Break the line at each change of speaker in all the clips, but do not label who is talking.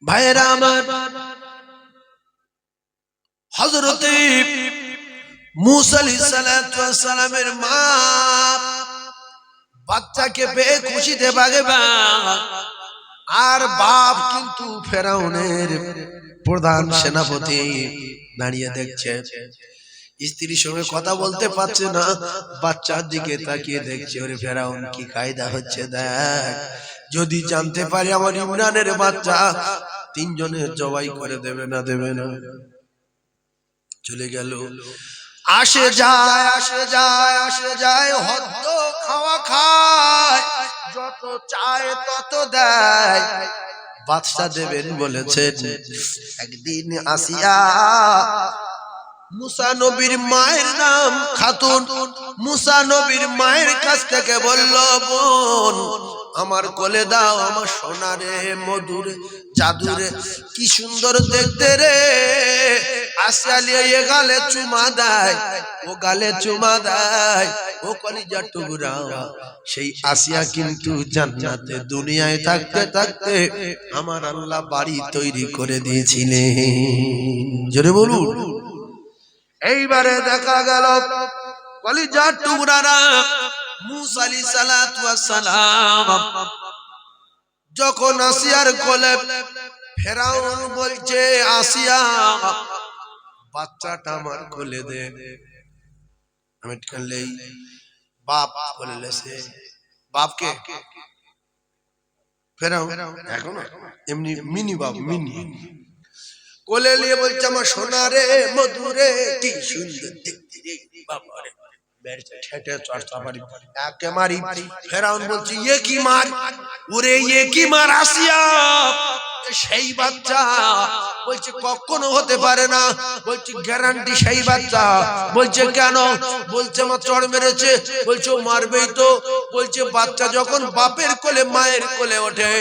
ভাইয়েরা আমার, হযরতে মূসা আলাইহিস সালাতু ওয়াস সালামের মা বাচ্চাকে পেয়ে খুশিতে বাগেবা, আর বাপ কিন্তু ফেরাউনের প্রধান সেনাপতি দাঁড়িয়ে দেখছে। স্ত্রীর সঙ্গে কথা বলতে পারছে না, বাচ্চার দিকে তাকিয়ে দেখছে। ওরে ফেরাউন কি কায়দা হচ্ছে দেখ, যদি জানতে পারি আমার ইমরানের বাচ্চা, তিনজনের জবাই করে দেবে না দেবে না। চলে গেল। আসে যায় আসে যায় আসে যায়, হদ্দ খাওয়া খায়, যত চায় তত দেয়। বাদশা দেবেন বলেছেন। একদিন আসিয়া, মুসা নবীর মায়ের নাম খাতুন, মুসা নবীর মায়ের কাছ থেকে বলল, বোন আমার কোলে দাও, আমার সোনারে মধুরে জাদুরে, কি সুন্দর দেখতে রে। আসিয়া লিয়ে গালে চুমা দেয়, ও গালে চুমা দেয়, ও কলিজার টুকরা। সেই আসিয়া কিন্তু জান্নাতে দুনিয়ায় থাকতে থাকতে আমার আল্লাহ বাড়ি তৈরি করে দিয়েছিলেন। জোরে বলুন। এইবারে দেখা গেল কলিজার টুকরারা, মূসা আলাইহিস সালাতু ওয়াস সালাম যখন আসিয়ার কোলে, ফেরাউন বলছে, আসিয়া বাচ্চাটা আমার কোলে দে। আমি কালেই বাপ কোলে লেছে। বাপকে ফেরাউন এখনো এমনি মিনি বাপ, মিনি কোলে নিয়ে বলছে, আমার সোনা রে মধুরে, কি সুন্দর দেখতে রে বাবা রে। ফেরাউন বলছে, ইয়ে কি মার, ওরে ইয়ে কি মার আসিয়া, সেই বাচ্চা। বলছে কখনো হতে পারে না। বলছে গ্যারান্টি সেই বাচ্চা। বলছে কেন? বলছে আমার চড় মেরেছে। বলছে ও মারবেই তো। বলছে বাচ্চা যখন বাপের কোলে মায়ের কোলে ওঠে,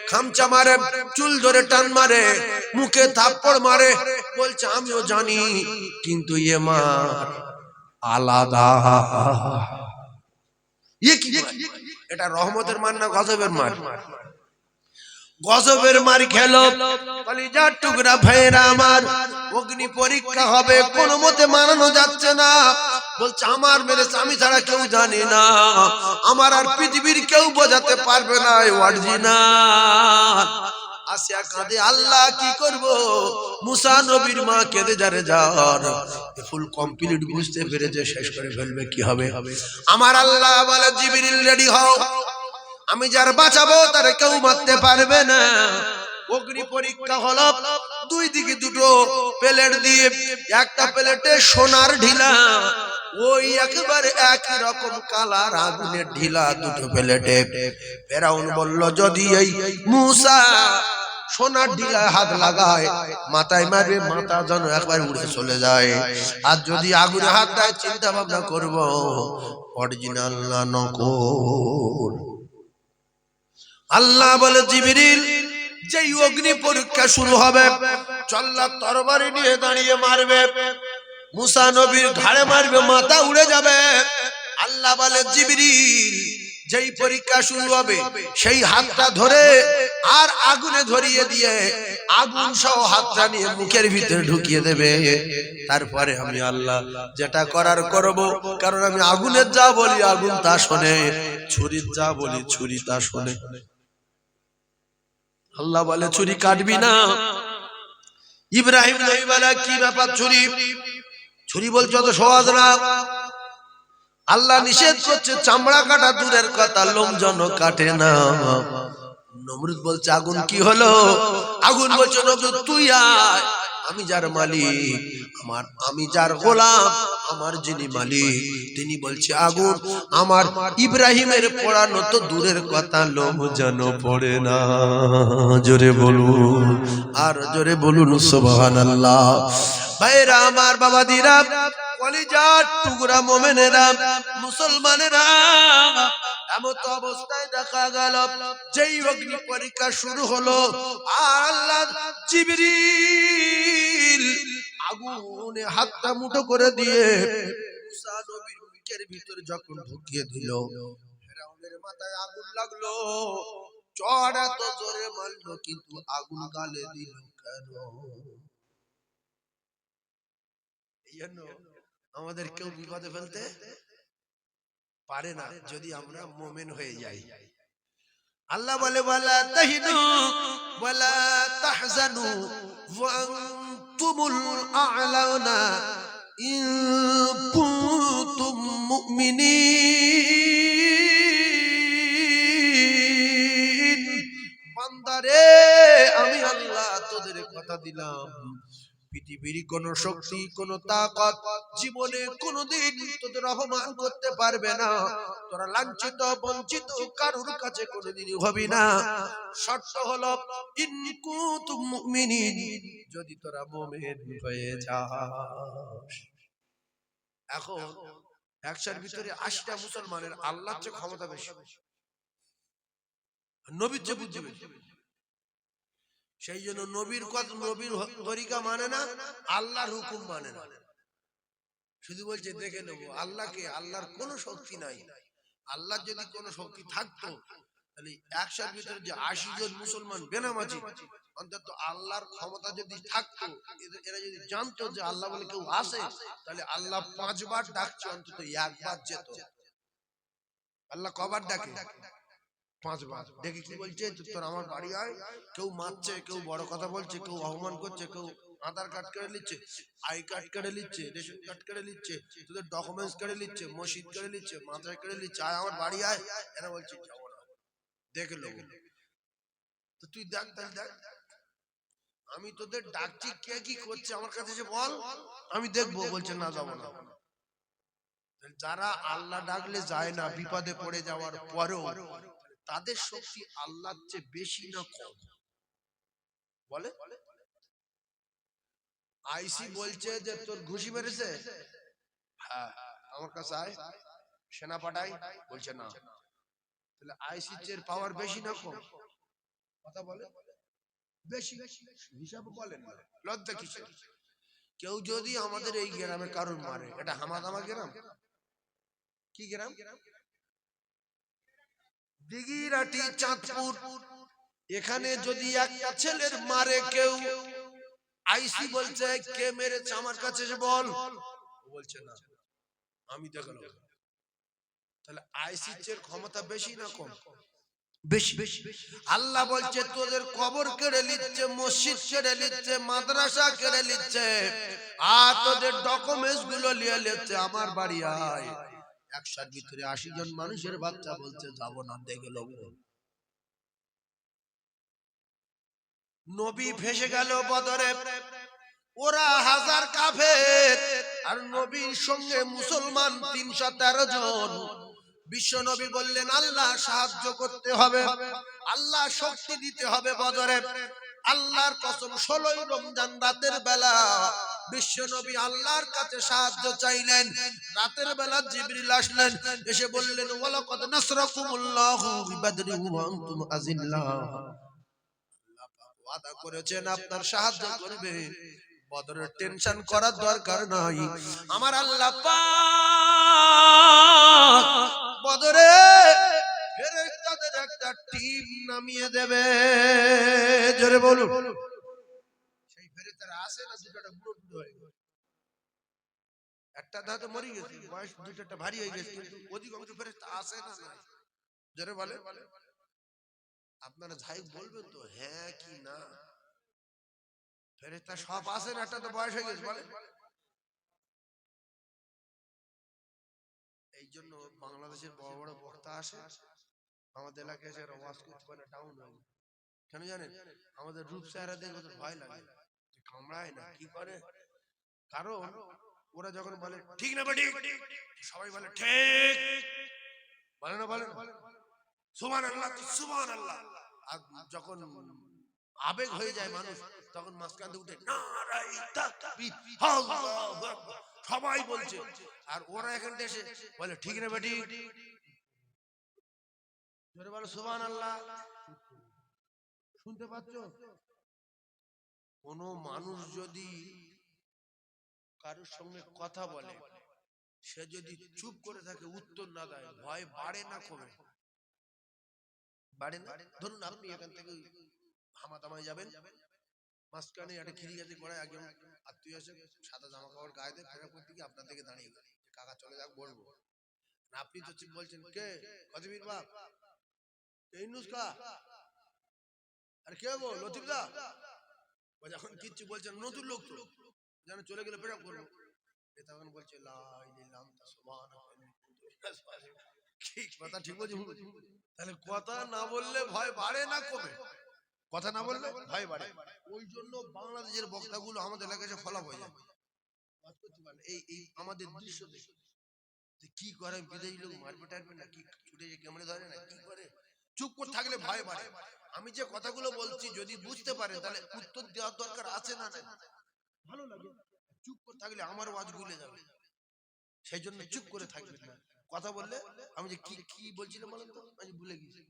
খামচা মারে, চুল ধরে টান মারে, মুখে থাপ্পড় মারে। বলছে আমিও জানি, কিন্তু ইয়ে মার আলাদা। এটা রহমতের মার না গজবের মার? গজবের মার খেলো। কলিজার টুকরা ভাইরা আমার, অগ্নি পরীক্ষা হবে, কোন মতে মানানো যাচ্ছে না। বলছে আমার মেরেছে, আমি ছাড়া কেউ জানি না, আমার আর পৃথিবীর কেউ বোঝাতে পারবে না অরিজিনাল। আসিয়া কাঁদে, আল্লাহ কি করব। মুসা নবীর মা কেঁদে যারে যার ফুল কমপ্লিট বুঝতে পেরেছে, শেষ করে ফেলবে, কি হবে। আমার আল্লাহ বলে, জিবরিল রেডি হও, আমি যার বাঁচাবো তারে কেউ মারতে পারবে না। অগ্নি পরীক্ষা হলো। দুই দিকে দুটো প্লেট দিয়ে, একটা প্লেটে সোনার ঢিলা, ওই একেবারে একই রকম কালার আগুনের ঢিলা দুটো প্লেটে। ফেরাউন বলল, যদি এই মূসা সোনার ঢিলায় হাত লাগায়, মাথায় মারবে, মাথা যেন একবার উড়ে চলে যায়। আর যদি আগুনে হাত দেয়, চিন্তা ভাবনা করব অরিজিনাল না নকল। আল্লাহ বলে, জিবরিল যেই অগ্নি পরীক্ষা শুরু হবে, চল্লার তরবারি নিয়ে দাঁড়িয়ে মারবে, মুসা নবীর ঘাড়ে মারবে, মাথা উড়ে যাবে। আল্লাহ বলে, জিবরিল যেই পরীক্ষা শুরু হবে, সেই হাতটা ধরে আর আগুনে ধরিয়ে দিয়ে, আগুন সহ হাতটা নিয়ে মুখের ভিতরে ঢুকিয়ে দেবে। তারপরে আমি আল্লাহ যেটা করার করব, কারণ আমি আগুনের যা বলি আগুন তা শোনে, ছুরির যা বলি ছুরি তা শোনে। আল্লাহ বলে, ছুরি কাটবি না। ইব্রাহিম নবী বলে, কি ব্যাপার ছুরি? ছুরি বলছে অত সহজ না। আল্লাহ নিষেধ করছে, চামড়া কাটা দূরের কথা, লোম যেন কাটে না। নমরুদ বলছে, আগুন কি হলো? আগুন বলছে, নমরুদ তুই আয়, আমি যার মালিক, আমি যার গোলাম, আমার যিনি মালিক তিনি বলছে আগুন। আমার ইব্রাহিমের পড়ানো তো দূরের কথা, লোম যেন পড়ে না। জোরে বলুন, আর জোরে বলুন সুবহানাল্লাহ। ভাইরা আমার, বাবাদিরা, কলিজার টুকরা মোমেনেরা, মুসলমানেরা, এমত অবস্থায় দেখা গেল, যেই অগ্নি পরীক্ষা শুরু হলো, আর আল্লাহ জিবরিল আগুনে হাতটা মুঠো করে দিয়ে মুসা নবীর মুখের ভিতর যখন ঢুকিয়ে দিল, ফেরাউনের মাথায় আগুন লাগলো। চড় এত জোরে মারলো কিন্তু আগুন গালে দিল কেন? এই জন্য আমাদের কেউ বিপদে ফেলতে পারে না যদি আমরা মুমিন হয়ে যাই। আল্লাহ বলে ওয়ালা তাহিনু ওয়ালা তাহজানু ওয়া আনতুমুল আ'লাউনা ইন কুনতুম মুমিনিন। বান্দারে আমি আল্লাহ তোদের কথা দিলাম, পৃথিবীর কোন শক্তি কোন তাকত জীবনে কোনদিন তোদের অপমান করতে পারবে না। তোরা লাঞ্ছিত বঞ্চিত কারুর কাছে কোনদিন হবি না। শর্ত হলো ইন কুনতুম মুমিনিন, যদি তোরা মুমিন হয়ে যাস। এখন 100টার ভিতরে 80টা মুসলমানের আল্লাহর চেয়ে ক্ষমতা বেশি, নবীর চেয়ে বুদ্ধি বেশি। সেই জন্য নবীর কথা নবীর তরিকা মানে না, আল্লাহর হুকুম মানে না। শুধু বলছে দেখে নেবো আল্লাহকে। আল্লাহর কোনো শক্তি নাই। আল্লাহর যদি কোনো শক্তি থাকতো তাহলে 100টার ভিতরে যে 80 জন মুসলমান বেনামাজি, অন্তত আল্লাহর ক্ষমতা যদি থাকতো, এরা যদি জানতো যে আল্লাহ বলে কেউ আসে, তাহলে আল্লাহ 5 বার ডাকছে, অন্তত একবার যেত। আল্লাহ কবার ডাকে? 5 বার। দেখি কি বলছে, তোর আমার বাড়ি আয়। কেউ মারছে, কেউ বড় কথা বলছে, কেউ অপমান করছে, কেউ আধার কার্ড কেড়ে নিচ্ছে, আই কার্ড কেড়ে নিচ্ছে, রেশন কার্ড কেড়ে নিচ্ছে, তোদের ডকুমেন্টস কেড়ে নিচ্ছে, মসজিদ কেড়ে নিচ্ছে, মাদ্রাসা কেড়ে নিচ্ছে, আয় আমার বাড়ি আয়। এরা বলছে যাবো না, দেখে লোক। তো তুই দেখ, তাহলে দেখ, আমি তোদের ডাকছি, কে কি করছে আমার কাছে এসে বল, আমি দেখবো। বলছে না, যাবো না। যারা আল্লাহ ডাকলে যায় না, বিপদে পড়ে যাওয়ার পরেও তাদের শক্তি আল্লাহর চেয়ে বেশি না কম? বলে আইসি বলছে যে তোর ঘুষি মেরেছে, হ্যাঁ আমার কাছে আয়, সেনা পাঠাই। বলছে না। তাহলে আইসি চেয়ে পাওয়ার বেশি না কম? কথা বলে বেশি। হিসাব বলেন না, লজ্জা কিসে? কেউ যদি আমাদের এই গ্রামে কারুর মারে, এটা হামাদামা গ্রাম? কি গ্রাম? দিঘিরাটি, চাঁদপুর। এখানে যদি একটা ছেলের মারে কেউ, আইসি বলছে কে মেরেছে আমার কাছে এসে বল, বলছে না, আমি দেখলাম। তাহলে আইসির চেয়ে ক্ষমতা বেশি না কম? বেশি। আল্লাহ বলছে তোদের কবর কেড়ে নিচ্ছে, মসজিদ কেড়ে নিচ্ছে, মাদ্রাসা কেড়ে নিচ্ছে, আর তোদের ডকুমেন্টস গুলো নিয়ে নিচ্ছে। আমার বাড়ি আয়। 100টার ভিতরে 80 জন মানুষের বাচ্চা বলছে যাবো না, দেখে লোক। নবী ভেসে গেল বদরে, ওরা 1000 কাফের, আর নবীর সঙ্গে মুসলমান 313 জন। বিশ্ব নবী বললেন আল্লাহ সাহায্য করতে হবে, আল্লাহ শক্তি দিতে হবে বদরে। আল্লাহর কসম 16ই রমজান রাতের বেলা বিশ্ব নবী আল্লাহর কাছে সাহায্য চাইলেন। রাতের বেলা জিবরিল আসলেন, এসে বললেন ওয়ালাকাদ নাসরাকুমুল্লাহু বিবাদরি ওয়া আনতুম আযিল্লাহ। ওয়াদা করেছেন আপনার সাহায্য করবে, বদরের টেনশন করার দরকার নাই। আমার আল্লাহ পাক বদরে ফেরেশতাদের একটা টিম নামিয়ে দেবে। জোরে বলুন। সেই ফেরেশতারা আসে না, দুটোটা বুড়ো বুড়ো হয়ে গেছে, একটা দাঁত মরে গেছে, বয়স দুটোটা ভারী হয়ে গেছে, কিন্তু অধিকাংশ ফেরেশতা আসে না। জোরে বলে। আপনারা যাই বলবেন তো হ্যাঁ কি না? ফেরেশতা সব আসেন, একটা তো বয়স হয়ে গেছে বলে। এই জন্য বাংলাদেশের বড় বড় বক্তা আসে আমাদের এলাকায়, এসে ওয়াজ করতে পারে টাউন হয়। কেন জানেন? আমাদের রূপ চেহারা দেখে ওদের ভয় লাগে, কামড়ায় না। কি করে? কারণ ওরা যখন বলে ঠিক না বেটি, সবাই বলে ঠিক, বলে না, বলেন সুবহানাল্লাহ, সুবহানাল্লাহ। আর যখন আবেগ হয়ে যায় মানুষ, তখন মাঝখান থেকে উঠে নারায়ে তাকবীর, আল্লাহু আকবার, সবাই বলছে। আর ওরা এখানে এসে বলে ঠিক না বেটি, জোরে বলো সুবহানাল্লাহ। শুনতে পাচ্ছ? কোন মানুষ যদি কারোর সঙ্গে কথা বলে, সে যদি চুপ করে থাকে, উত্তর না দেয়, ভয় বাড়ে না কমে? বাড়ে না। ধরুন আপনি এখান থেকে হামাতামায় যাবেন, মাঝখানে একটা খিরি গাছে পড়ে একজন আত্মীয় এসে সাদা জামা কাপড় গায়ে দিয়ে ফেরা করতে গিয়ে আপনার দিকে দাঁড়িয়ে গেল, কাকা চলে যাক বলবো, আপনি তো বলছেন কে কতবীর বাপ এই নুসকা আর কে বল লতিফ দা, যখন কিচ্ছু বলছেন নতুন লোক তো যেন চলে গেলে ফেরা করবো, তখন বলছে কথা ঠিক বলছি। তাহলে কথা না বললে ভয় বাড়ে না কমে? কথা না বললে ভয় বাড়ে। ওই জন্য বাংলাদেশের বক্তাগুলো আমাদের এলাকায় ফলাপ হয়ে যায়। এই আমাদের দৃশ্য দেখে কি করে বিদেশি লোক মারবে টারবে না কি ছুটে ক্যামেরা ধরে না কি করে, চুপ করে থাকলে ভয় বাড়ে। আমি যে কথাগুলো বলছি যদি বুঝতে পারেন তাহলে উত্তর দেওয়ার দরকার আছে না? ভালো লাগে। চুপ করে থাকলে আমার ওয়াজ ভুলে যাবে, সেই জন্য চুপ করে থাকবেন না। কথা বললে আমি যে কি কি বলছিলাম বলেন তো, আমি ভুলে গেছি।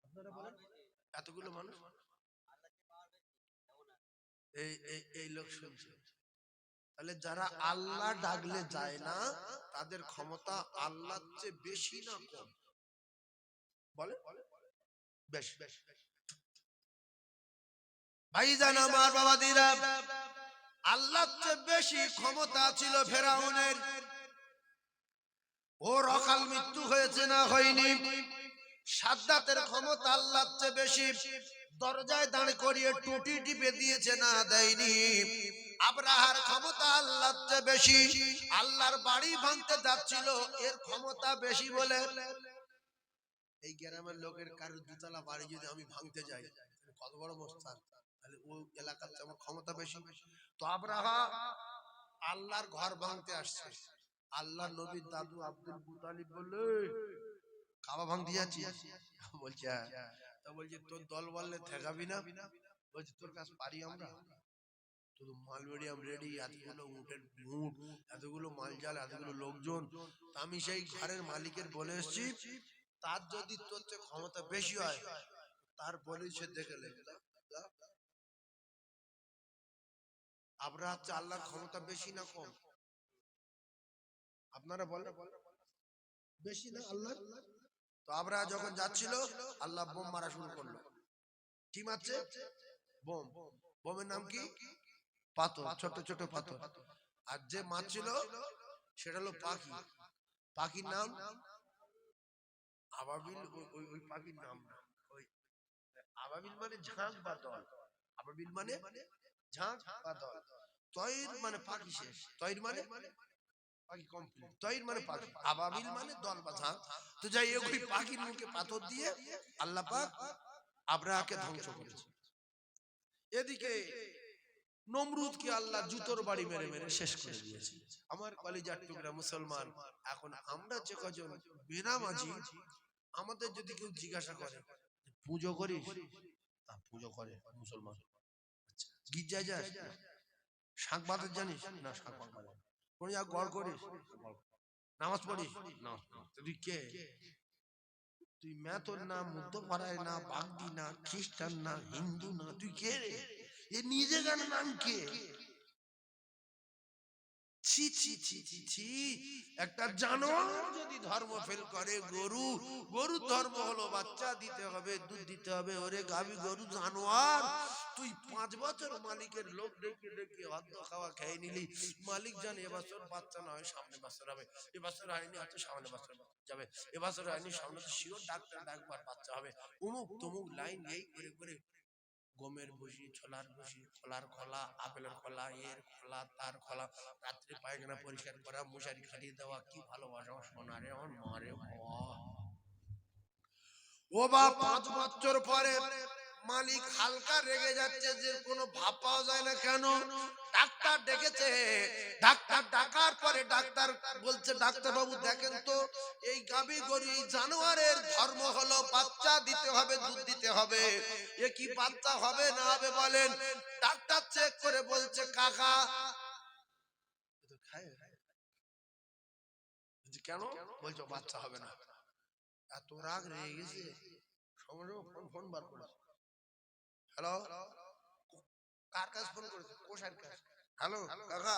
আপনারা বলেন এতগুলো মানুষ এই লোক শুনছে, তাহলে যারা আল্লাহ ডাকলে যায় না তাদের ক্ষমতা আল্লাহর চেয়ে বেশি না কম? বলে বেশ। ভাইজান আমার বাবাদিরা, আল্লাহর চেয়ে বেশি ক্ষমতা ছিল ফেরাউনের। ওর অকাল মৃত্যু হয়েছে না হয়নি? সাদ্দাতের ক্ষমতা আল্লাহর চেয়ে বেশি, দরজায় দাঁড় করিয়ে টুটি টিপে দিয়েছে না দেয়নি? আব্রাহার ক্ষমতা আল্লাহর চেয়ে বেশি, আল্লাহর বাড়ি ভাঙতে যাচ্ছিল, এর ক্ষমতা বেশি বলে। এই গ্রামের লোকের কারোর দুতলা বাড়ি যদি আমি ভাঙতে যাই কত বড় মোস্তান, তাহলে ওই এলাকার চেয়ে আমার ক্ষমতা বেশি। তো আব্রাহা আল্লাহর ঘর ভাঙতে আসছে, আল্লাহ নবীর দাদু আব্দুল মুতালিব বললে কাবা ভাঙতে যাচ্ছি, বলছে তা বলছে তোর দল বললে ঠেকাবি না? বলছে তোর কাছে পারি আমরা, তোর মালবেরিয়াম রেডি, এতগুলো উটের মুট, এতগুলো মালজাল, এতগুলো লোকজন, আমি সেই ঘরের মালিকের বলে এসছি, তার যদি তোর চেয়ে ক্ষমতা বেশি হয় তার বলে সে দেখে নেবে। আব্রাহা আল্লাহর ক্ষমতা বেশি না কম? আপনারা বলেন বেশি না আল্লাহ? তো আব্রাহা যখন যাচ্ছিল আল্লাহ বোম মারা শুরু করলো। কি মারছে? বোম। বোমের নাম কি? পাথর, ছোট ছোট পাথর। আর যে মারছিল সেটা হলো পাখি, পাখির নাম আবাবিল। ওই পাখির নাম না, ওই আবাবিল মানে ঝাঁক বা দল, আবাবিল মানে ঝাঁক বা দল, তৈর মানে পাখি শেষ, তৈর মানে পাখি কমপ্লিট, তৈর মানে পাখি, আবাবিল মানে দল বা ঝাঁক। তো যাই হোক ওই পাখির মুখে পাথর দিয়ে আল্লাহ পাক আব্রাহাকে ধ্বংস করেছে। এদিকে নমরুদকে আল্লাহ জুতোর বাড়ি মেরে মেরে শেষ করে দিয়েছে। আমার কলিজার টুকরা মুসলমান, এখন আমরা যে কজন বেনামাজি, আমাদের যদি কেউ জিজ্ঞাসা করে পুজো করিস, তা পুজো করে মুসলমান। গির্জায় যাস, শাঁখ বাঁধতে জানিস না, শাঁখ বাঁধতে কোন যা গড় করিস, নামাজ পড়িস না, তুই কে? তুই মেথর না, মধ্যপাড়ায় না, বাগদি না, খ্রিস্টান না, হিন্দু না, তুই কে রে? এ নিজে গান নাম কে? ছি ছি ছি ছি ছি, একটা জানোয়ার যদি ধর্ম ফেল করে, গরু, গরুর ধর্ম হলো বাচ্চা দিতে হবে, দুধ দিতে হবে। ওরে গাবি গরু জানোয়ার, তুই 5 বছর মালিকের লোক ডেকে ডেকে অর্ধ খাওয়া খেয়ে নিলি, মালিক জানে এবছর বাচ্চা না হয় সামনে বছর হবে, এবছর হয়নি হয়তো সামনে বছর যাবে, এবছর হয়নি সামনে তো শিওর ডাক্তার ডাকবার বাচ্চা হবে, অমুক তমুক লাইন এই করে করে গমের ভুসি, ছোলার ভুসি, কলার খোলা, আপেলের খোলা, এর খোলা, তার খোলা, রাত্রে পায়খানা পরিষ্কার করা, মশারি খাটিয়ে দেওয়া, কি ভালোবাসা সোনা রে আমার মা রে বাবা। ও বা 5 বছর পরে মালিক হালকা রেগে যাচ্ছে, যে কোনো ভাব পাওয়া যায় না কেন? ডাক্তার ডেকেছে, ডাক্তার ডাকার পরে ডাক্তার বলছে ডাক্তার বাবু দেখেন তো এই গাবি গরু এই জানোয়ারের ধর্ম হলো বাচ্চা দিতে হবে, দুধ দিতে হবে, এ কি বাচ্চা হবে না হবে বলেন? ডাক্তার চেক করে বলছে কাকা কেন? বলছো বাচ্চা হবে না। এত রাগ রেগে গেছে, সঙ্গে ফোন বার করেছে। হ্যালো, কার কাছে ফোন করেছে? কোষার কাছে। হ্যালো কাকা,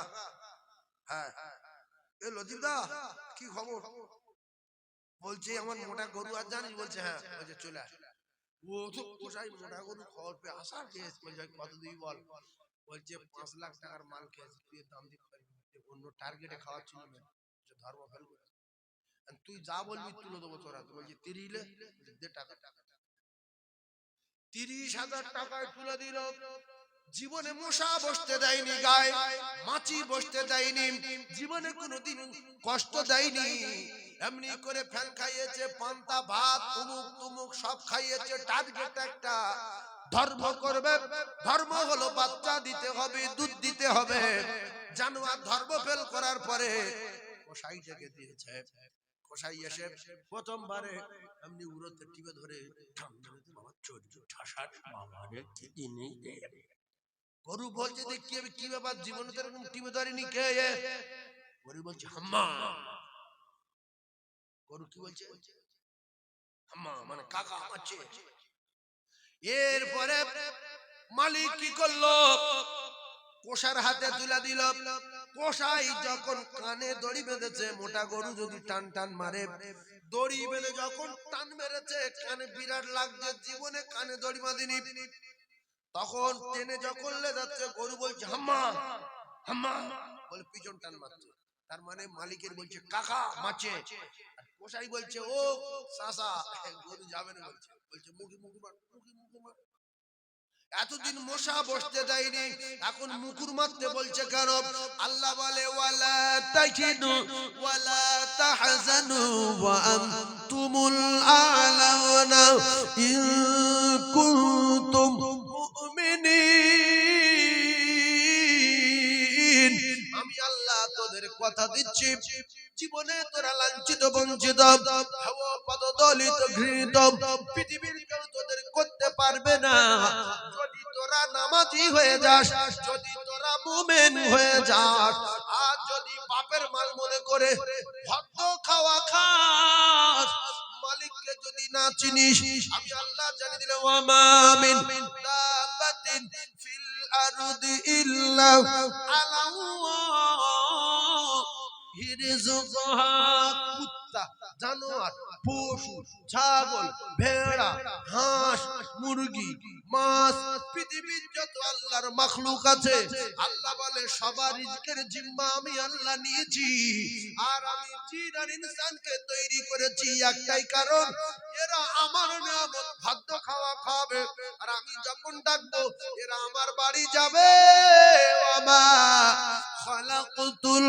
হ্যাঁ এ লতিফ দা কি খবর? বলছে আমার মোটা গরু আর জানিস? বলছে হ্যাঁ। বলছে চলে আস। ও তো কষাই মোটা গরু খবর পেয়ে আসার খেয়েছে। বলছে কত দিবি বল? বলছে 5 লাখ টাকার মাল খেয়েছে, তুই দাম দিতে পারবি না, অন্য টার্গেটে খাওয়াচ্ছিল না, ধর্ম ফেল করে তুই যা বলবি তুলে দেবো তোরা। তো বলছে 30 দে টাকা। 30,000 টাকায় তুলে দিল। জীবনে মশা বসতে দেয়নি গায়ে, মাছি বসতে দেয়নি, জীবনে কোনোদিন কষ্ট দেয়নি। এমনি করে ফ্যান খাইয়েছে, পান্তা ভাত, উমুক তুমুক সব খাইয়েছে। টার্গেট একটা, ধর্ম করবে। ধর্ম হলো বাচ্চা দিতে হবে, দুধ দিতে হবে। জানোয়ার ধর্ম ফেল করার পরে কসাই ডেকে দিয়েছে। কসাই এসে প্রথমবারে এমনি উড়োতে টিপে ধরে গরু বলছে যে কি ব্যাপার, জীবনে তো এরকম টিপে ধরেনি কে? গরু বলছে হাম্মা। গরু কি বলছে? হাম্মা মানে কাকা আমাচ্ছে। এরপরে মালিক কি করলো? কোষার হাতে তুলে দিল। কোষাই যখন কানে দড়ি বেঁধেছে, মোটা গরু যদি টান টান মারে, দড়ি বেঁধে যখন টান মেরেছে, কানে বিরাট লাগছে, জীবনে কানে দড়ি বাঁধেনি। তখন টেনে যখন লে যাচ্ছে, গরু বলছে হাম্মা হাম্মা বলে পিছন টান মারছে। তার মানে মালিকের বলছে কাকা মারছে। কোষাই বলছে ও চাচা, গরু যাবে না বলছে। বলছে মুখে মুখে মার, মুখে মুখে মার। এতদিন মশা বসতে দেয়নি, এখন মুকুর মারতে বলছে কেন? আল্লাহ বলে ওয়ালা তাহিনু ওয়ালা তাহজানু ওয়া আনতুমুল আ'লাউনা ইন কুনতুম মুমিনিন। আমি আল্লাহ তোদের কথা দিচ্ছি, জীবনে তোরা লাঞ্ছিত বঞ্চিত পদদলিত ঘৃণিত, পৃথিবীর কেউ তোদের করতে পারবে না। যদি তোরা নামাজি হয়ে যাস, যদি তোরা মুমিন হয়ে যাস, আর যদি বাপের মাল মনে করে ভক্ত খাওয়া খাস, মালিককে যদি না চিনিস, আমি আল্লাহ জানি দিলাম ওয়া মা মিন দাব্বাতিন ফিল আরদি ইল্লা আলাল্লাহি রিজকুহা। কুত্তা, জানোয়ার, পশু, ছাগল, ভেড়া, হাঁস, মুরগি, মাছ, পৃথিবীর যত আল্লাহর মাখলুক আছে, আল্লাহ বলে সবার রিজকের জিম্মা আমি আল্লাহ নিয়েছি। আর আমি জিন আর ইনসানকে তৈরি করেছি একটাই কারণ, এরা আমার নিয়ামত ভাগ্য খাওয়া খাবে। আর আমি যখন ডাকবো এরা আমার বাড়ি যাবে। ওয়ামা খালাকতুল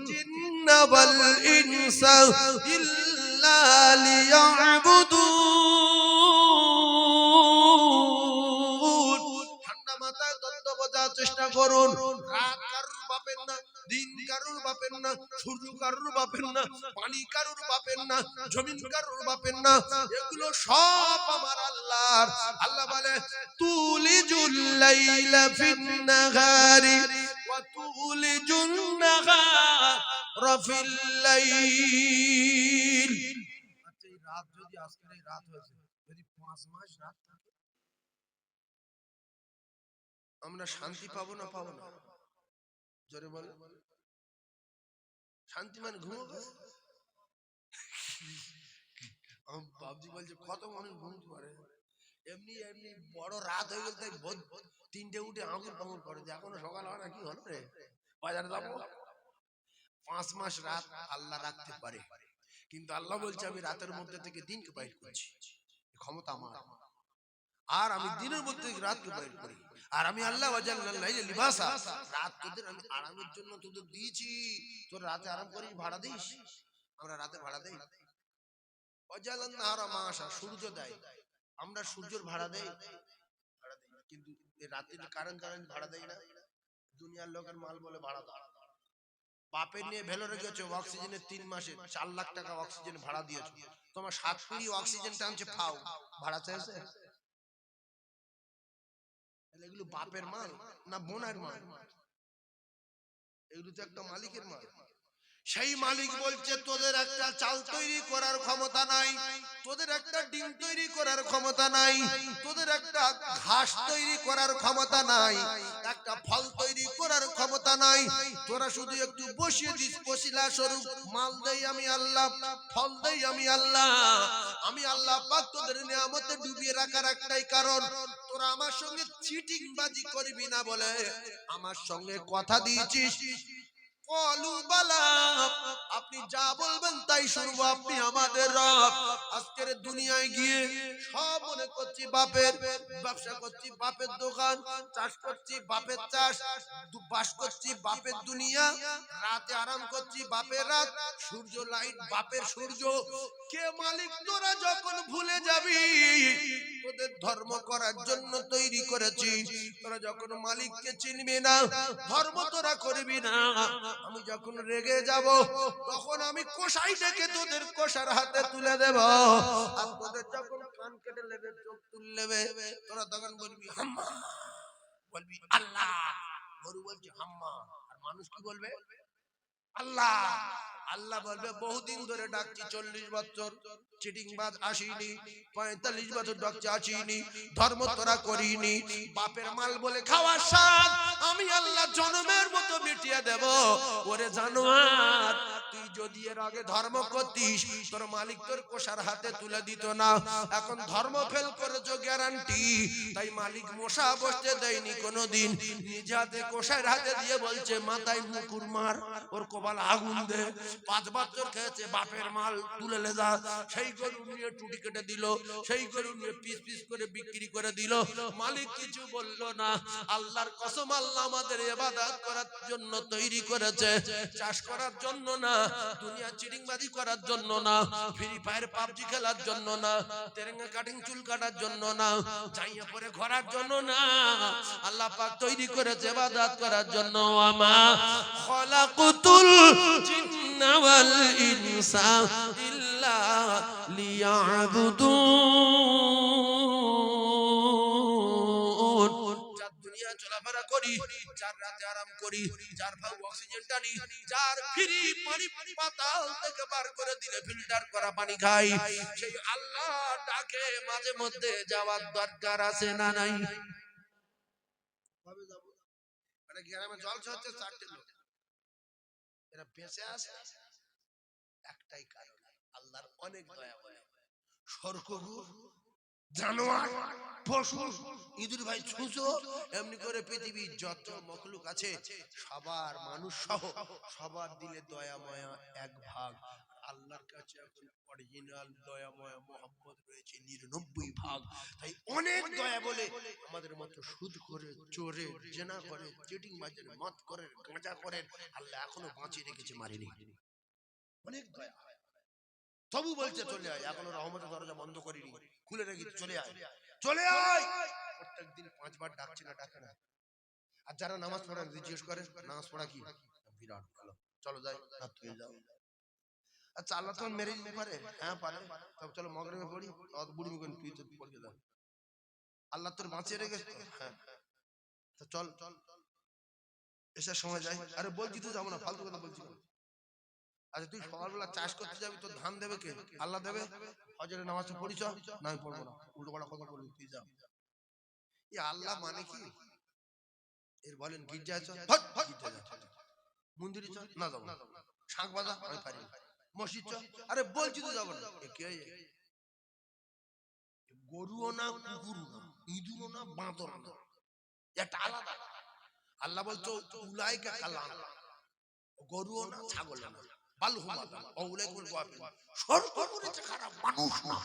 জিন্না ওয়াল ইনসা ইল্লা লিয়াবুদুন। ঠান্ডা মাথায় তত্ত্ব বোঝার চেষ্টা করুন। রাত কারুর বাপের না, দিন কারুর বাপের না, সূর্য কারুর বাপের না, পানি কারুর বাপের না, জমিন কারুর বাপের না, এগুলো সব আমার আল্লাহর। আল্লাহ বলে তুলিজুল লাইলা ফিন নাহারি ওয়া তুলিজুন নাহারা ফিল লাইল। আচ্ছা, এই রাত যদি আজকের এই রাত হয়েছে, যদি 5 মাস রাত থাকে, আমরা শান্তি পাবো না পাবো না? জোরে বলে। শান্তি মানে ঘুমোবে? বাবজি বলছে কত মানুষ ঘুমতে পারে? এমনি এমনি বড় রাত হয়ে গেল, তাই 3টে উঠে আঙুল পাঙুল করে যে এখনো সকাল হয় না, কি হলো রে, বাজারে যাবো। 5 মাস রাত আল্লাহ রাখতে পারে, কিন্তু আল্লাহ বলছে আমি রাতের মধ্যে থেকে দিনকে বাইর করছি, ক্ষমতা আমার। আর আমি দিনের মধ্যে থেকে রাতকে বাইর করি। আর আমি আল্লাহ ওয়াজাল্লাল লাইলা লিবাসা, রাত তোদের আমি আরামের জন্য তোদের দিয়েছি। তোর রাতে আরাম করিস, ভাড়া দিস? আমরা রাতে ভাড়া দেই। ওয়াজালান নাহারা মাশা, সূর্য দেয়, আমরা সূর্যের ভাড়া দেই? কিন্তু রাতের কারেন্ট ভাড়া দেই না। দুনিয়ার লোকের মাল বলে ভাড়া দাও। বাপের নিয়ে ভেলোরে গেছে, অক্সিজেনের 3 মাসে 4 লাখ টাকা অক্সিজেন ভাড়া দিয়েছে। তোমার 7 কুড়ি অক্সিজেন টানছে, ফাও ভাড়া চাইছে? এগুলো বাপের মাল না বোনের মাল? এগুলো তো একটা মালিকের মাল। সেই মালিক বলছে তোদের একটা চাল তৈরি করার ক্ষমতা নাই, তোদের একটা ডিম তৈরি করার ক্ষমতা নাই, তোদের একটা ঘাস তৈরি করার ক্ষমতা নাই, একটা ফল তৈরি করার ক্ষমতা নাই। তোরা শুধু একটু বসিয়ে দিস পশিলা স্বরূপ, মাল দেই আমি আল্লাহ, ফল দেই আমি আল্লাহ। আমি আল্লাহ পাক তোদের নিয়ামতে ডুবিয়ে রাখার একটাই কারণ, তোরা আমার সঙ্গে চিটিং বাজি করবি না বলে আমার সঙ্গে কথা দিয়েছিস। কলু বালা, আপনি যা বলবেন তাই শুনবো, আপনি আমাদের রব। আজকের দুনিয়ায় গিয়ে সব মনে করছি বাপের ব্যবসা, করছি বাপের দোকান, চাষ করছি বাপের চাষ, বাস করছি বাপের দুনিয়া, রাতে আরাম করছি বাপের রাত, সূর্য লাইট বাপের সূর্য। কে মালিক তোরা যখন ভুলে যাবি, তোদের ধর্ম করার জন্য তৈরি করেছি, তোরা যখন মালিককে চিনবি না, ধর্ম তোরা করবি না, আমি যখন রেগে যাব তখন আমি কষাই ডেকে তোদের কষার হাতে তুলে দেব। আর তোদের যখন কান কেটে নেবে, চোখ তুলে নেবে, তোরা তখন বলবি হাম্মা, বলবি আল্লাহ। গরু বলছে হাম্মা, আর মানুষ কি বলবে? আল্লাহ। আল্লাহ বলবে বহুদিন ধরে ডাকছি, 40 বছর চিটিংবাজ আসিনি, 45 বছর ডাকছি আসিনি, ধর্ম তোরা করিনি, বাপের মাল বলে খাওয়ার স্বাদ আমি আল্লাহ জন্মের মতো মিটিয়ে দেব। ওরে জানোয়ার, তুই যদি এর আগে ধর্ম করতিস, তোর মালিক তোর কোষার হাতে তুলে দিত না। এখন ধর্ম ফেল করেছো গ্যারান্টি, তাই মালিক মশা বসতে দেয়নি কোনোদিন, নিজ হাতে কোষার হাতে দিয়ে বলছে মাথায় মুকুর মার, ওর কপাল আগুন দে। 5 বছর খেয়েছে বাপের মাল, তুলে লে যা। সেই গরু নিয়ে টুটি কেটে দিল, সেই গরু নিয়ে পিস পিস করে বিক্রি করে দিল, মালিক কিছু বলল না। আল্লাহর কসম, আল্লাহ আমাদের ইবাদত করার জন্য তৈরি করেছে, চাষ করার জন্য না, দুনিয়া চিটিংবাজি করার জন্য না, ফ্রি ফায়ার পাবজি খেলার জন্য না, তেরেঙ্গা কাটিং চুল কাটার জন্য না, চাইয়া পরে ঘোরার জন্য না। আল্লাহ পাক তৈরি করেছে ইবাদত করার জন্য। আমা খলাকুতুল জিন্না ওয়াল ইনসা ইল্লা লিয়াবুদুন। যার দুনিয়া চলাফেরা করি, যার রাতে আরাম করি, যার ভাগ অক্সিজেন টানি, যার ফ্রি পানি পাতাল থেকে বার করে দিলে ফিল্টার করা পানি খাই, সেই আল্লাহ ডাকে মাঝে মধ্যে যাওয়ার দরকার আছে না নাই? কবে যাব? মানে গ্রামে জলসা হচ্ছে 4টে লোক, এরা বেঁচে আছে একটাই কারণ, আল্লাহর অনেক দয়া বলে। সরকগু, জানোয়ার, পশু, ইঁদুর ভাই ছুঁচো, এমনি করে পৃথিবীর যত মখলুক আছে সবার, মানুষ সহ সবার দিলে দয়া মায়া এক ভাগ। আল্লাহর কাছে এখন অরিজিনাল দয়া মায়া মোহাম্মদ রয়েছে 99 ভাগ। তাই অনেক দয়া বলে আমাদের মতো সুদ করে, চোরে, জেনা করে, চিটিং বাজের, মদ করে, গাঁজা করে আল্লাহ এখনো বাঁচিয়ে রেখেছে, মারিনি। অনেক দয়া, তবু বলছে চলে আয়, এখনো রহমতের দরজা বন্ধ করিনি, খুলে রেখে চলে আয়, চলে আয়। প্রত্যেকদিন 5 বার ডাকছে না, ডাকে না। আর যারা নামাজ পড়েন জিজ্ঞেস করে নামাজ পড়া কি, বিরাট ভালো, চলো যাই, রাত হয়ে যাও। আচ্ছা আল্লাহ তো মেরে দিতে পারে, হ্যাঁ পারে, তবে চলো মাগরিবে পড়ি, অত বুড়ি মুখেন তুই তো পড়ে দাও, আল্লাহ তোর বাঁচিয়ে রেখেছে, হ্যাঁ তো চল এসার সময় যাই। আরে বলছি তো যাবো না, ফালতু কথা বলছি না। আচ্ছা তুই সকালবেলা চাষ করতে যাবি, তোর ধান দেবে কে? আল্লাহ দেবে। ফজরের নামাজ পড়িছ না? আমি পড়বো না, উল্টো পাল্টা কথা বলবি, তুই যা। এই আল্লাহ মানে কি? এর বলেন গির্জায় চল, গির্জা যা, মন্দিরে চল, না যাবো, শাঁখ বাজা, আমি পারি না, মসজিদ চল, আরে বলছি তো যাবো না। কে? গরুও না, কুকুরও না, ইঁদুরও না, বাঁদর না, এটা আলাদা। আল্লাহ বলছো উলাইকা কালাম, গরুও না, ছাগল না, বালহুমা অউলাইকুল গাফিল, সর্ব করেছে খারাপ, মানুষ না।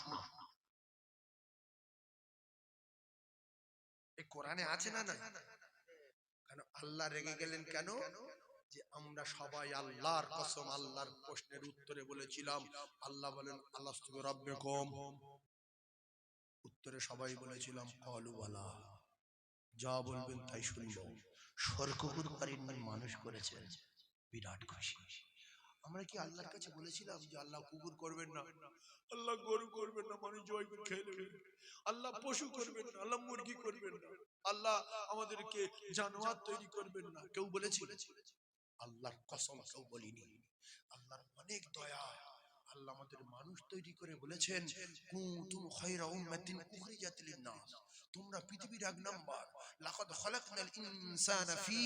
এই কোরআনে আছে না? না। কেন আল্লাহ রেগে গেলেন কেন? যে আমরা সবাই আল্লাহর কসম, আল্লাহর প্রশ্নের উত্তরে বলেছিলাম, আল্লাহ বলেন আলাস্তু বিরাব্বিকুম, উত্তরে সবাই বলেছিলাম ক্বালু বালা, যা বলবেন তাই শুনবো। সরকুকুর করেননি, মানুষ করেছেন, বিরাট খুশি। আমরা কি আল্লাহর কাছে বলেছিলাম যে আল্লাহ কুকুর করবেন না, আল্লাহ গরু করবেন না, মানুষ জয় করে খেয়ে নেবে, আল্লাহ পশু করবেন না, আল্লাহ মুরগি করবেন না, আল্লাহ আমাদেরকে জানোয়ার তৈরি করবেন না? কেউ বলেছিল? আল্লাহর কসম কেউ বলিনি। আল্লাহর অনেক দয়া। আল্লাহ আমাদের মানুষ তৈরি করে বলেছেন, কুনতুম খায়রা উম্মাতিন উখরিজাত লিন-নাস, তোমরা পৃথিবীর এক নাম্বার। লাকাদ খালাকনাল ইনসানা ফি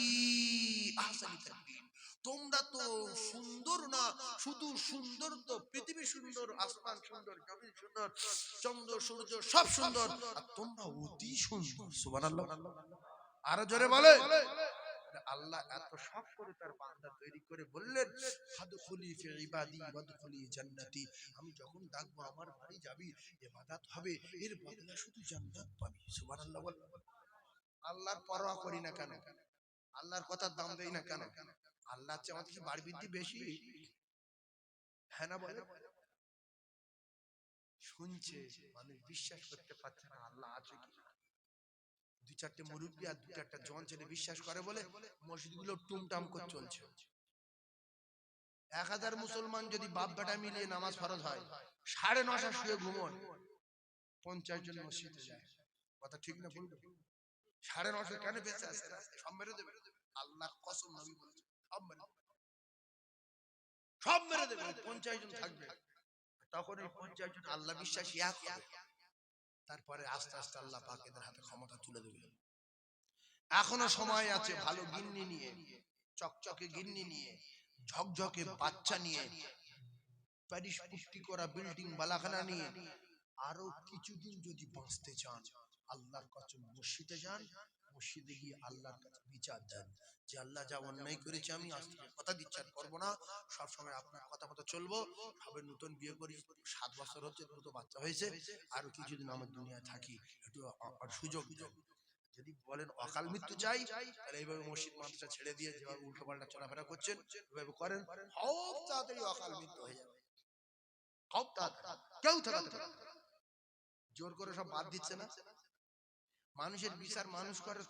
আহসানি তাকবীর, তোমরা তো সুন্দর না, শুধু সুন্দর তো পৃথিবী সুন্দর, আসমান সুন্দর, জমিন সুন্দর, চন্দ্র সূর্য সব সুন্দর, আর তোমরা অতি সুন্দর। সুবহানাল্লাহ। আরো জোরে বলে। আল্লাহ এত শখ করে তার বান্দা তৈরি করে বললেন, ফাদখুলি ফি ইবাদি ওয়াদখুলি জান্নাতি, আমি যখন ডাকবো আমার বাড়ি যাবি, ইবাদত হবে, এর বদলা শুধু জান্নাত পাবি। সুবহানাল্লাহ। আল্লাহর পরোয়া করি না কেন? আল্লাহর কথার দাম দেই না কেন? আল্লাহর চেয়ে আমাদের কি বাড়ি বৃদ্ধি বেশি? হ্যাঁ না বলে? শুনছে মানুষ বিশ্বাস করতে পারছে না আল্লাহ আছে কি। দুই চারটে মুরব্বী আর দুই চারটা জন ছেলে বিশ্বাস করে বলে মসজিদগুলো টুমটাম করে চলছে। 1000 মুসলমান যদি বাপ বেটা মিলিয়ে নামাজ ফরজ হয়, 9:30 শুয়ে ঘুমোয়, 50 জন মসজিদে যায়। কথা ঠিক না ভুল? 9:30 কেন বেঁচে আছে? সব মেরে দেবে। আল্লাহর কসম, নবী বলেছেন সব মেরে দেবে। 50 জন থাকবে, তখন এই 50 জন আল্লাহ বিশ্বাসী এক হবে। তারপরে আস্তে আস্তে আল্লাহ পাক এদের হাতে ক্ষমতা তুলে দেবে। এখনো সময় আছে। ভালো গিন্নি নিয়ে, চকচকে গিন্নি নিয়ে, ঝকঝকে বাচ্চা নিয়ে, প্যারিস পুষ্টি করা বিল্ডিং বালাখানা নিয়ে আরো কিছুদিন যদি বাঁচতে চান, আল্লাহর কসম মসজিদে যান। মসজিদে গিয়ে আল্লাহর কাছে বিচার দেন যে আল্লাহ যা অন্যায় করেছে আমি আজ থেকে কথা দিচ্ছি আর করবো না, সবসময় আপনার কথা মতো চলবো। হবে নতুন বিয়ে করি, 7 বছর হচ্ছে, দুটো বাচ্চা হয়েছে, আরো কিছুদিন আমার দুনিয়ায় থাকি, একটু সুযোগ দেন। যদি বলেন অকাল মৃত্যু চাই, তাহলে এইভাবে মসজিদ মাদ্রাসা ছেড়ে দিয়ে যেভাবে উল্টো পাল্টা চলাফেরা করছেন এভাবে করেন, খুব তাড়াতাড়ি অকাল মৃত্যু হয়ে যাবে। খুব তাড়াতাড়ি। কেউ ঠেকাতে পারবে না। জোর করে সব বাদ দিচ্ছে না। মানুষের বিচার মানুষ করে,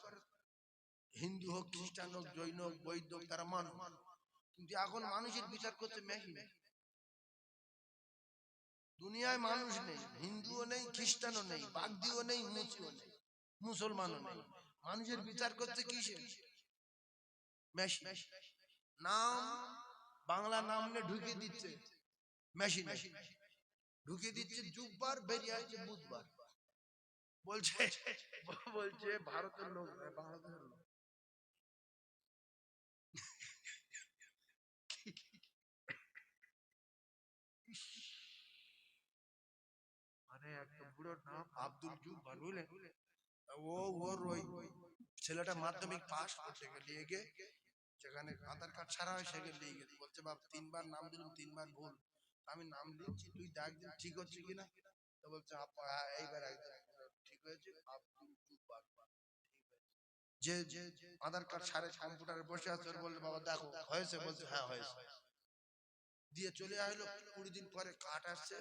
হিন্দু হোক, খ্রিস্টান হোক, জৈন হোক, বৌদ্ধ হোক, তারা মানুষ। কিন্তু এখন মানুষের বিচার করছে মেশিন। দুনিয়ায় মানুষ নেই, হিন্দুও নেই, খ্রিস্টানও নেই, বাগদিও নেই, মুসিও নেই, মুসলমানও নেই। মানুষের বিচার করছে কিসে? মেশিন। নাম, বাংলা নাম নিয়ে ঢুকিয়ে দিচ্ছে মেশিন, ঢুকিয়ে দিচ্ছে জুববার, বেরিয়ে আসছে বুধবার। বলছে ভারতের লোক, বাংলাদেশের লোক। মানে একটা বুড়োর নাম আব্দুল জুব্বার, বুঝলেন? ওর ওই ছেলেটা মাধ্যমিক পাস করতে গিয়ে যেখানে আধার কার্ড ছাড়া হয় সেখানে নিয়ে গেছে। বলছে বাপ 3 বার নাম দিলাম, 3 বার ভুল। আমি নাম দিচ্ছি, তুই দেখ ঠিক হচ্ছে কিনা। তো বলছে এইবার একদম ঠিক হয়েছে, আব্দুল জুব্বার। যে আধার কার্ড ছাড়ে কম্পিউটারে বসে আছে, ওর বললে বাবা দেখো হয়েছে, বলছে হ্যাঁ হয়েছে। দিয়ে চলে আসলো। 20 দিন পরে কার্ড আসছে,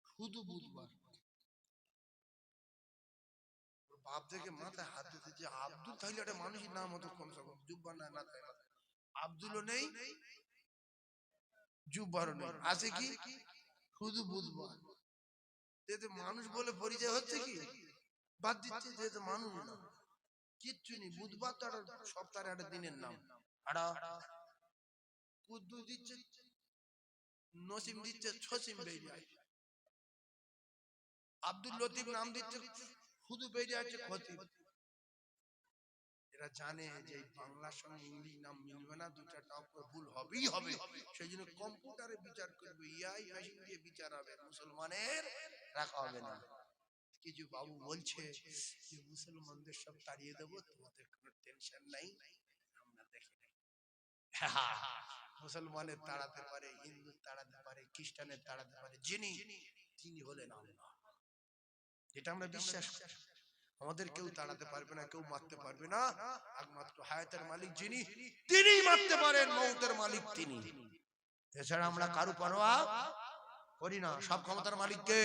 শুধু বুধবার। বাপ দেখে মাথায় হাত দিতে, যে আব্দুল তাইলে একটা মানুষের নাম হতো, কম সে কম জুব্বার না, না তাই আব্দুলও নেই, জুব্বারও নেই, আছে কি শুধু বুধবার। যেহেতু মানুষ বলে পরিচয় হচ্ছে কি, বাদ দিচ্ছে, যেহেতু মানুষ না, কিচ্ছু নেই। বুধবার তো একটা সপ্তাহের একটা দিনের নাম। কুদ্দুস দিচ্ছে, নসিম দিচ্ছে, ছসিম বেরিয়ে আসছে। আব্দুল লতিফ নাম দিচ্ছে, শুধু বেরিয়ে আসছে খতিব। এরা জানে যে বাংলার সঙ্গে ইংলিশ নাম মিলবে না, 2-4টা অক্ষর ভুল হবেই হবে। সেই জন্য কম্পিউটারে বিচার করবে, ইআই মেশিন দিয়ে বিচার হবে, মুসলমানের রাখা হবে না। কিছু বাবু বলছে যে মুসলমানদের সব তাড়িয়ে দেবো, তোমাদের কোনো টেনশন নাই, আমরা দেখি নাই। মুসলমানের তাড়াতে পারে, হিন্দু তাড়াতে পারে, খ্রিস্টানের তাড়াতে পারে তিনি হলেন আল্লাহ। এটা আমরা বিশ্বাস করি। আমাদের কেউ তাড়াতে পারবে না, কেউ মারতে পারবে না। একমাত্র হায়াতের মালিক যিনি, তিনিই মারতে পারেন, মউতের মালিক তিনি। এছাড়া আমরা কারো পরোয়া করি না। সব ক্ষমতার মালিক কে?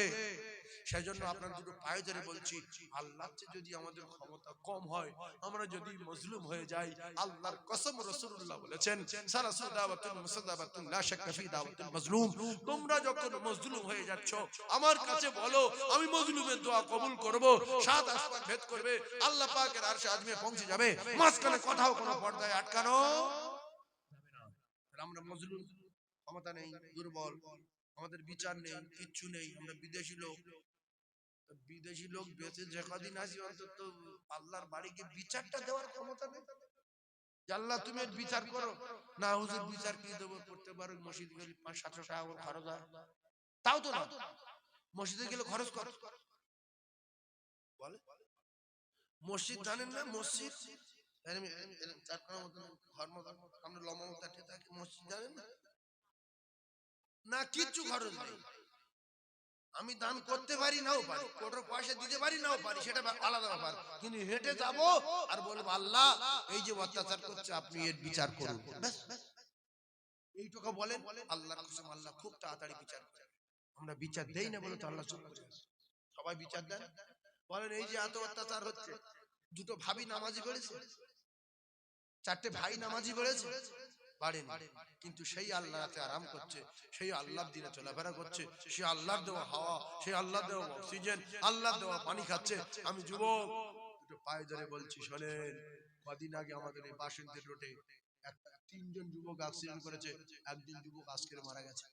সেজন্য আপনার দুটো পায়ে ধরে বলছি, আল্লাহর চেয়ে যদি আমাদের ক্ষমতা কম হয়, আমরা যদি মজলুম হয়ে যাই, আল্লাহর কসম রাসূলুল্লাহ বলেছেন, সারাসু দাওয়াতুল মুসাদাবাতুন লা শাক্কা ফি দাওয়াতুল মাজলুম। তোমরা যখন মজলুম হয়ে যাচ্ছ, আমার কাছে বলো, আমি মজলুমের দোয়া কবুল করব। 7 আসমান ভেদ করবে, আল্লাহ পাকের আরশে আযমে পৌঁছে যাবে। মাঝখানে কোথাও কোনো পর্দায় আটকানো আমরা মজলুম, ক্ষমতা নেই, দুর্বল, আমাদের বিচার নেই, কিচ্ছু নেই, আমরা বিদেশি লোক। বিদেশি লোক বেঁচে যে কদিন আছি অন্তত আল্লাহর বাড়িকে বিচারটা দেওয়ার ক্ষমতা নেই। আল্লাহ তুমি এর বিচার করো না। হুজুর বিচার কি দেবো, করতে পারো, মসজিদ গেলে 500-700 টাকা করে খরচ হয়, তাও তো না। মসজিদে গেলে খরচ কর বলে। মসজিদ জানেন না? মসজিদ আমরা লম্বা মতো থাকি, মসজিদ জানেন না? না, কিচ্ছু খরচ নেই। আমি দান করতে পারি নাও পারি, কোটি পয়সা দিতে পারি নাও পারি, সেটা আলাদা ব্যাপার। কিন্তু হেঁটে যাব আর বলবো আল্লাহ এই যে অত্যাচার করছে আপনি এর বিচার করুন, ব্যাস। এইটুকু বলেন, আল্লাহর কসম আল্লাহ খুব তাড়াতাড়ি বিচার করে। আমরা বিচার দেই না বলে তো আল্লাহ চুপ করে আছে। সবাই বিচার দেন। বলেন এই যে এত অত্যাচার হচ্ছে, দুটো ভাবি নামাজি বেড়েছে, 4টে ভাই নামাজি বেড়েছে, পারেন, কিন্তু সেই আল্লাহ রাতে আরাম করছে, সেই আল্লাহর দিনে চলাফেরা করছে, সেই আল্লাহর দেওয়া হাওয়া, সেই আল্লাহর দেওয়া অক্সিজেন, আল্লাহর দেওয়া পানি খাচ্ছে। আমি যুবক দুটো পায়ে ধরে বলছি শোনেন, কদিন আগে আমাদের এই বাসন্তী রোডে 3জন যুবক অ্যাক্সিডেন্ট করেছে, একজন যুবক আজকে মারা গেছে,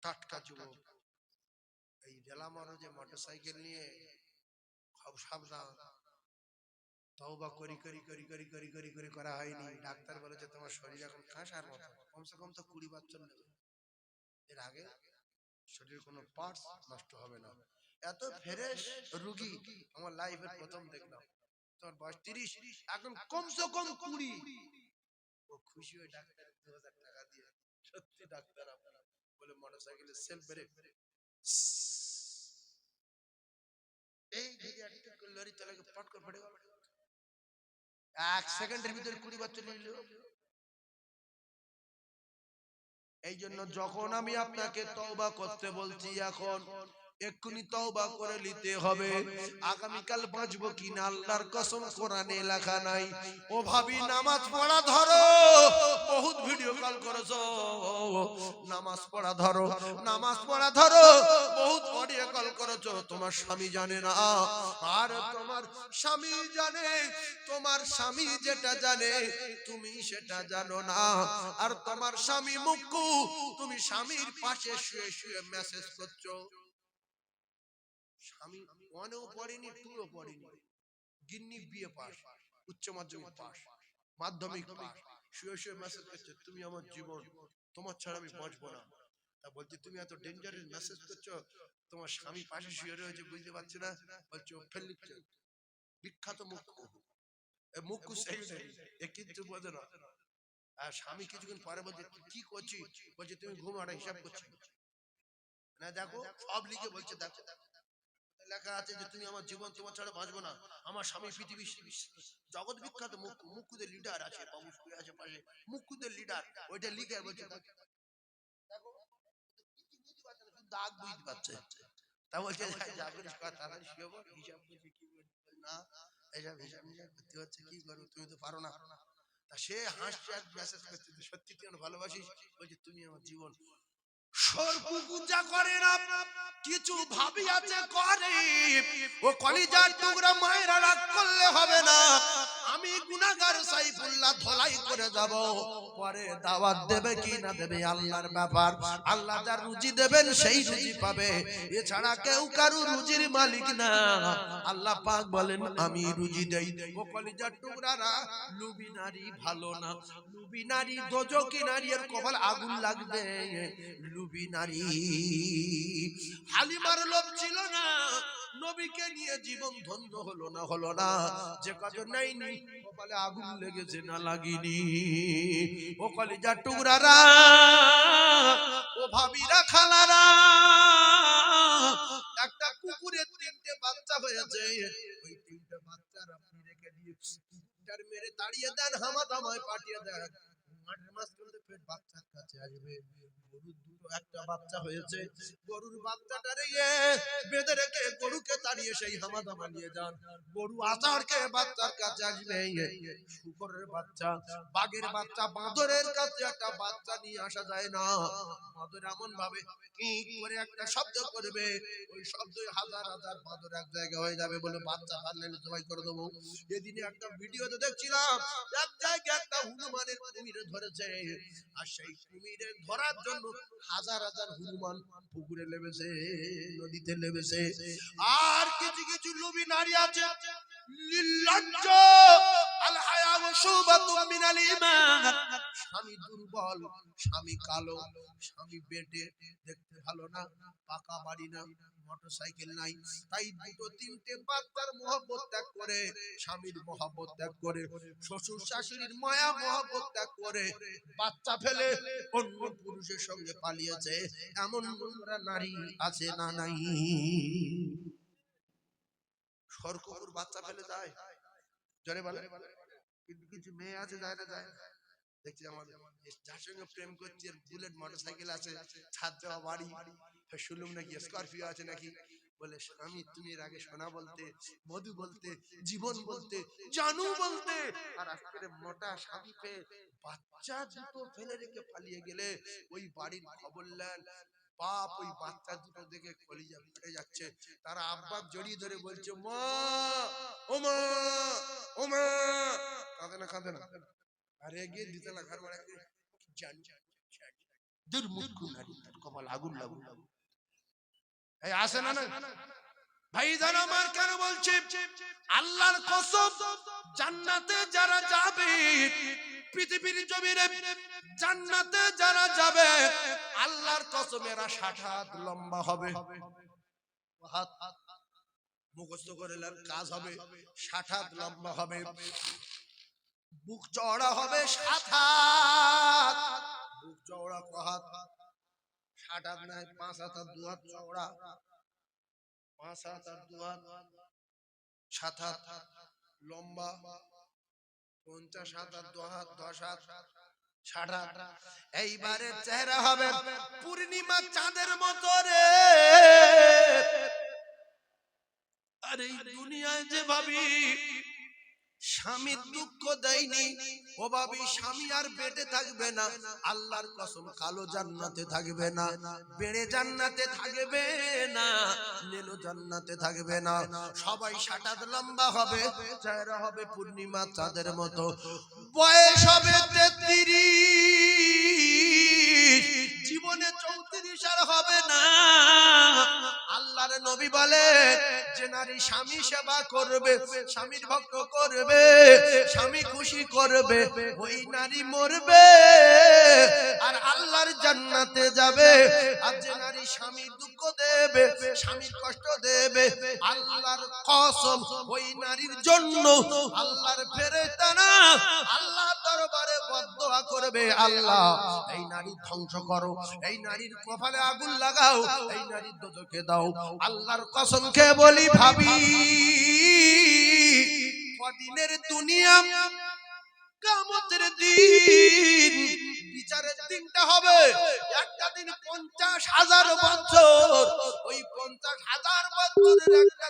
টাটকা যুবক। এই রেলামারো যে মোটরসাইকেল নিয়ে খুব সাবধান, তওবা করি করি করি করি করি করি করি করা হয়নি। ডাক্তার বলেছে তোমার শরীর এখন কাঁসার মতো, কমসে কম তো 20 বছর নেবে, এর আগে শরীরের কোনো পার্টস নষ্ট হবে না। এত ফ্রেশ রোগী আমার লাইফের প্রথম দেখলাম। তোমার বয়স 30, এখন কমসে কম 20। ও খুশি হয়ে ডাক্তার 2000 টাকা দিয়ে, সত্যি ডাক্তার আপনারা বলে মোটরসাইকেলের সেলফ ব্রেক এই ভিডিওটা লরি তলাকে পট করে পড়ে গেল, 1 সেকেন্ডের ভিতরে 20 বছর নিল। এই জন্য যখন আমি আপনাকে তওবা করতে বলছি, এখন এক্ষুনি তওবা করে নিতে হবে। আগামীকাল বাঁচবো কিনা আল্লাহর কসম কোরআনে লেখা নাই। ও ভাবি নামাজ পড়া ধরো, বহুত ভিডিও কল করেছো, নামাজ পড়া ধরো, নামাজ পড়া ধরো, বহুত অডিও কল করেছো, তোমার স্বামী জানে না, আর তোমার স্বামী জানে, তোমার স্বামী যেটা জানে তুমি সেটা জানো না। আর তোমার স্বামী মুক্কু, তুমি স্বামীর পাশে শুয়ে শুয়ে মেসেজ করছো। স্বামী 1ও পড়েনি, 2ও পড়েনি, গিন্নি বিএ পাস, উচ্চ মাধ্যমিক পাস, মাধ্যমিক পাস, শুয়ে শুয়ে মেসেজ করছে তুমি আমার জীবন, তোমার ছাড়া আমি বাঁচবো না। তা বলছি তুমি এত ডেঞ্জারাস মেসেজ করছো, তোমার স্বামী পাশে শুয়ে রয়েছে বুঝতে পারছো না? বলছো ফেল লিখছো। বিখ্যাত মুক্কু, মুক্কু সেক্রেটারি, এ কিন্তু বোঝে না। আর স্বামী কিছুক্ষণ পরে বলছে কি করছি, বলছে তুমি ঘুম, একটা হিসাব করছি না, দেখো সব লিখে বলছে, দেখো লেখা আছে যে তুমি আমার জীবন, তোমার ছাড়া বাঁচবো না। আমার স্বামী পৃথিবী জগৎ বিখ্যাত মুক্কু, মুক্কুদের লিডার আছে, বাবু শুয়ে আছে পাশে, মুক্কুদের লিডার, ওইটা লিখে বলছে দেখো দাগ বুঝতে পারছে। তা বলছে যা করিস কর, তাড়াতাড়ি শুয়ে পড়, হিসাব করছি কি না, এইসব হিসাব নিসাব করতে হচ্ছে, কি করবো তুমি তো পারো না। তা সে হাসছে আর মেসেজ করছে সত্যি তুই আমার ভালোবাসিস, বলছে তুমি আমার জীবন। সরকু পূজা করে না, কিছু ভাবি আছে করে, ও কলিজার টুকরা মায়েরা রাগ করলে হবে না। আমি গুনাহগার সাইফুল্লাহ ধলাই করে যাব, পরে দাওয়াত দেবে কি না দেবে আল্লাহর ব্যাপার। আল্লাহ যার রুজি দেবেন সেই রুজি পাবে, এছাড়া কেউ কারু রুজির মালিক না। আল্লাহ পাক বলেন আমি রুজি দেই। ও কলিজার টুকরারা, লুবি নারী ভালো না, লুবি নারী দোজকি নারী, এর কপাল আগুন লাগবে। লুবি নারী, হালিমার লোভ ছিল না, নবীকে নিয়ে জীবন ধন্য হলো না, হলো না। যে কজন নেয়নি কপালে আগুন লেগেছে না লাগেনি। ও কলিজার টুকরারা, ও ভাবিরা, খালারা, একটা কুকুরের 3টে বাচ্চা হয়েছে, ওই 3টে বাচ্চার আপনি রেখে দিয়ে কুকুরটার মেরে তাড়িয়ে দেন, হামাদামায় পাঠিয়ে দেন, মাঠের মাঝখানে ফের বাচ্চার কাছে আসবে, গরুর দুটো একটা বাচ্চা হয়েছে, গরুর বাচ্চাটারে বেঁধে রেখে গরুকে তাড়িয়ে সেই হামাদামা নিয়ে যান। গরু আচারকে বাচ্চার কাছে আসবে, শুকরের বাচ্চা, বাঘের বাচ্চা, বাঁদরের কাছে একটা বাচ্চা নিয়ে আসা যায় না। বাঁদর এমন ভাবে কি করে একটা শব্দ করবে, ওই শব্দই হাজার হাজার বাঁদর এক জায়গায় হয়ে যাবে, বলে বাচ্চা পারলে জবাই করে দেবো। এদিনে একটা ভিডিওতে দেখছিলাম, এক জায়গায় একটা হনুমানের কুমিরে ধরেছে, আর সেই কুমিরে ধরার জন্য হাজার হাজার হনুমান পুকুরে নেমেছে, নদীতে নেমেছে। আর কিছু কিছু লোভী নারী আছে, নির্লজ্জ, আল হায়া শুবাতুম মিনাল ঈমান। স্বামী দুর্বল, স্বামী কালো, স্বামী বেটে, দেখতে ভালো না, পাকা বাড়ি না, মোটরসাইকেল নাই, তাই দুটো তিনটে বাচ্চার মহব্বত ত্যাগ করে, স্বামীর মহব্বত ত্যাগ করে, শ্বশুর শাশুড়ির মায়া মহব্বত ত্যাগ করে বাচ্চা ফেলে অন্য পুরুষের সঙ্গে পালিয়েছে। এমন নোংরা নারী আছে না নাই? সরকুকুর বাচ্চা ফেলে যায়, জরে বলে, কিন্তু কিছু মেয়ে আছে যায় না, যায় দেখছি আমাদের যার সঙ্গে প্রেম করছে, বুলেট মোটরসাইকেল আছে, ছাদ দেওয়া বাড়ি, শুনলাম নাকি স্করপিও আছে নাকি, বলে স্বামী তুমি এর আগে সোনা বলতে, মধু বলতে, জীবন বলতে, জানু বলতে, আর আজকে মোটা স্বামী পেয়ে বাচ্চা দুটো ফেলে রেখে পালিয়ে গেলে ওই বাড়ির খবর নেন। বাপ ওই বাচ্চা দুটো দেখে কলিজা ফেটে যাচ্ছে, তারা আব্বা জড়িয়ে ধরে বলছে, মা ও মা ও মা, কাঁদে না কাঁদে না, আরে গিয়ে দিতে না ঘর বাড়া জানি দুর্মুখ নারী, তার কপাল আগুন লাগুন এই আসে না না ভাই জান আমার। কেন বলছে? আল্লাহর কসম, জান্নাতে যারা যাবে, পৃথিবীর জমিনে জান্নাতে যারা যাবে, আল্লাহর কসম এরা 60 হাত লম্বা হবে। হাত মুখস্থ করে কাজ হবে, 60 হাত লম্বা হবে, বুক চওড়া হবে 7 হাত, বুক চওড়া ক হাত? 60 হাত নাই, 5 হাত আর 2 হাত চওড়া, 5 হাত আর 2 হাত, 7 হাত লম্বা, 50 হাত আর 2 হাত, 10 হাত, 60 হাত। এইবারে চেহারা হবে পূর্ণিমা চাঁদের মতো রে। আর এই দুনিয়ায় যে ভাবি স্বামীর দুঃখ দেয়নি, ও ভাবি স্বামী আর বেঁচে থাকবে না, আল্লাহর কসম কালো জান্নাতে থাকবে না, বেড়ে জান্নাতে থাকবে না, নীলো জান্নাতে থাকবে না। সবাই 60 হাত লম্বা হবে, চেহারা হবে পূর্ণিমা চাঁদের মতো, বয়স হবে 33, জীবনে 34 আর হবে না। আল্লাহর নবী বলে, যে নারী স্বামী সেবা করবে, স্বামীর ভক্ত করবে, স্বামী খুশি করবে, ওই নারী মরবে আর আল্লাহর জান্নাতে যাবে। আর যে নারী স্বামীর দুঃখ দেবে, স্বামীর কষ্ট দেবে, আল্লাহর কসম ওই নারীর জন্য আল্লাহর ফেরেশতারা আল্লাহর দরবারে বদদোয়া করবে, আল্লাহ এই নারী ধ্বংস করো, এই নারীর কপালে আগুন লাগাও, এই নারীর দোজখে দাও। আল্লাহর কসম খেয়ে বলি ভাবি, কদিনের দুনিয়া, কিয়ামতের দিন, বিচারের দিনটা হবে একটা দিন 50,000 বছর, ওই 50,000 বছরের একটা